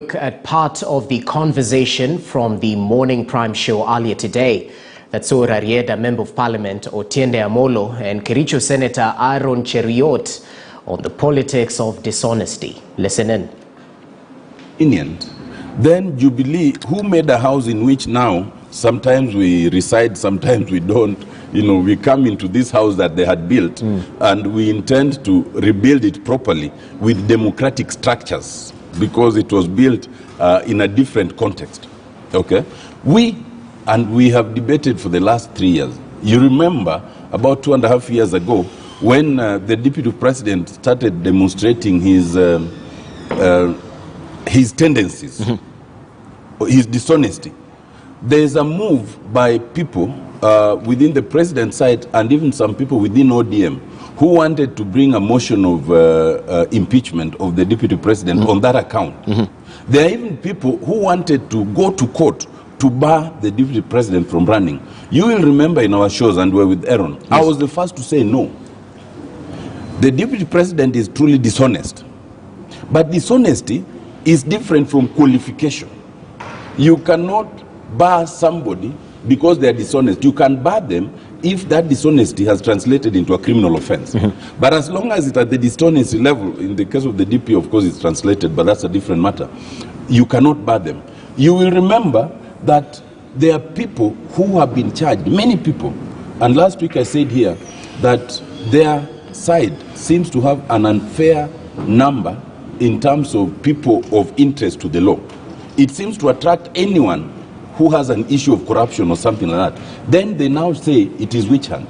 Look at part of the conversation from the Morning Prime show earlier today that saw Rarieda Member of Parliament Otiende Amolo and Kericho Senator Aaron Cheruiyot on the politics of dishonesty. Listen in. Then Jubilee, who made a house in which now sometimes we reside, sometimes we don't. You know, we come into this house that they had built and we intend to rebuild it properly with democratic structures because it was built in a different context. Okay? We have debated for the last 3 years. You remember about 2.5 years ago when the Deputy President started demonstrating his tendencies, his dishonesty. There is a move by people within the president's side and even some people within ODM who wanted to bring a motion of impeachment of the Deputy President on that account. There are even people who wanted to go to court to bar the Deputy President from running. You will remember in our shows, and we're with Aaron, yes. I was the first to say no. The Deputy President is truly dishonest. But dishonesty is different from qualification. You cannot bar somebody because they are dishonest. You can bar them if that dishonesty has translated into a criminal offense. But as long as it's at the dishonesty level, in the case of the DP, of course, it's translated, but that's a different matter. You cannot bar them. You will remember that there are people who have been charged, many people. And last week I said here that their side seems to have an unfair number in terms of people of interest to the law. It seems to attract anyone who has an issue of corruption or something like that. Then they now say it is witch hunt.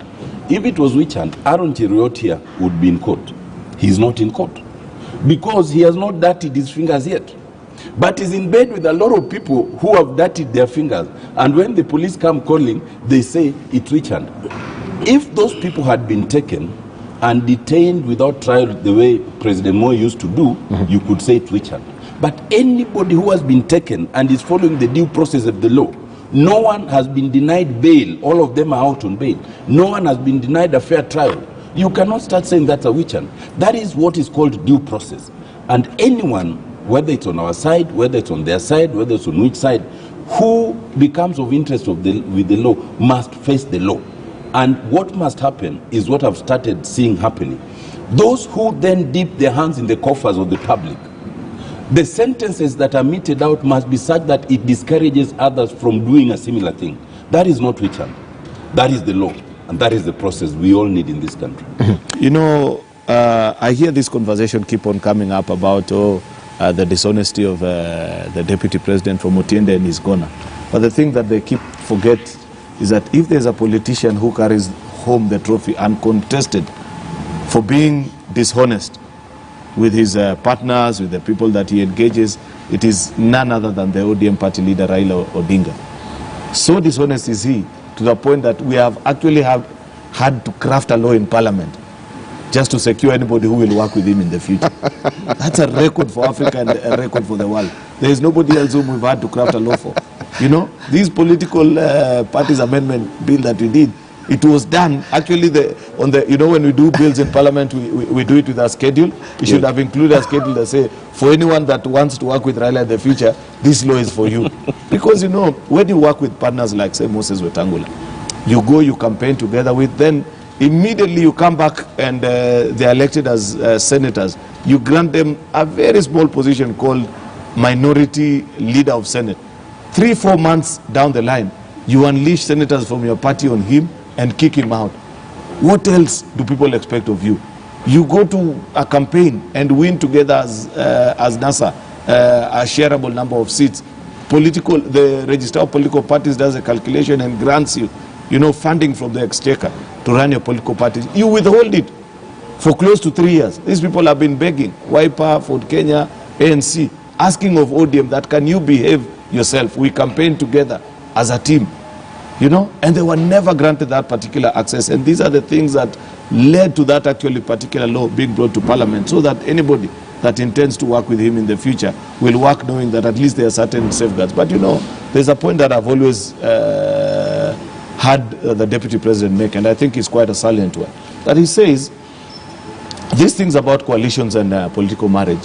If it was witch hunt, Aaron Cheruiyot here would be in court. He's not in court because he has not dirtied his fingers yet. But he's in bed with a lot of people who have dirtied their fingers. And when the police come calling, they say it's witch hunt. If those people had been taken and detained without trial the way President Moi used to do, you could say it's witch hunt. But anybody who has been taken and is following the due process of the law, no one has been denied bail. All of them are out on bail. No one has been denied a fair trial. You cannot start saying that's a witch hunt. That is what is called due process. And anyone, whether it's on our side, whether it's on their side, whether it's on which side, who becomes of interest with the law must face the law. And what must happen is what I've started seeing happening. Those who then dip their hands in the coffers of the public, the sentences that are meted out must be such that it discourages others from doing a similar thing. That is not witch hunt. That is the law. And that is the process we all need in this country. You know, I hear this conversation keep on coming up about the dishonesty of the Deputy President from Otiende and his corner. But the thing that they keep forget is that if there's a politician who carries home the trophy uncontested for being dishonest with his partners, with the people that he engages, it is none other than the ODM party leader, Raila Odinga. So dishonest is he, to the point that we have actually had to craft a law in Parliament just to secure anybody who will work with him in the future. That's a record for Africa and a record for the world. There is nobody else whom we've had to craft a law for. You know, this political parties amendment bill that we did, it was done actually you know, when we do bills in Parliament, we do it with a schedule. We should have included a schedule that say, for anyone that wants to work with Raila in the future, this law is for you. Because, you know, when you work with partners like, say, Moses Wetangula, you go, you campaign together with, then immediately you come back and they're elected as senators. You grant them a very small position called minority leader of Senate. 3-4 months down the line, you unleash senators from your party on him and kick him out. What else do people expect of you? You go to a campaign and win together as NASA a shareable number of seats. The Register of Political Parties does a calculation and grants you, you know, funding from the exchequer to run your political parties. You withhold it for close to 3 years. These people have been begging, Wiper, Ford Kenya, ANC, asking of ODM that can you behave yourself? We campaign together as a team. You know, and they were never granted that particular access. And these are the things that led to that actually particular law being brought to Parliament, so that anybody that intends to work with him in the future will work knowing that at least there are certain safeguards. But you know, there's a point that I've always had the Deputy President make, and I think it's quite a salient one, that he says these things about coalitions and political marriage,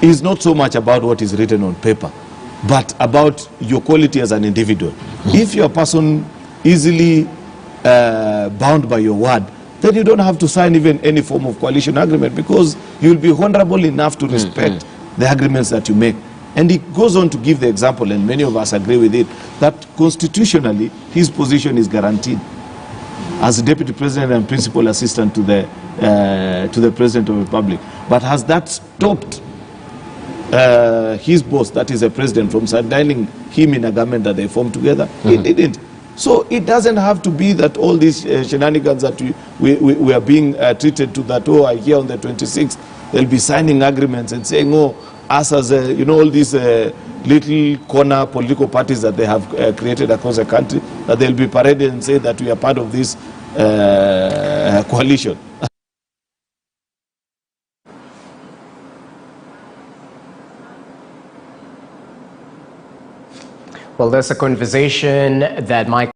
is not so much about what is written on paper, but about your quality as an individual. If you're a person easily bound by your word, then you don't have to sign even any form of coalition agreement, because you'll be honorable enough to respect the agreements that you make. And he goes on to give the example, and many of us agree with it, that constitutionally his position is guaranteed as Deputy President and Principal Assistant to the President of the Republic. But has that stopped his boss, that is the President, from sidelining him in a government that they formed together? It didn't. So it doesn't have to be that all these shenanigans that we are being treated to, that, oh, I hear on the 26th, they'll be signing agreements and saying, oh, us as, you know, all these little corner political parties that they have created across the country, that they'll be paraded and say that we are part of this coalition. Well, there's a conversation that Mike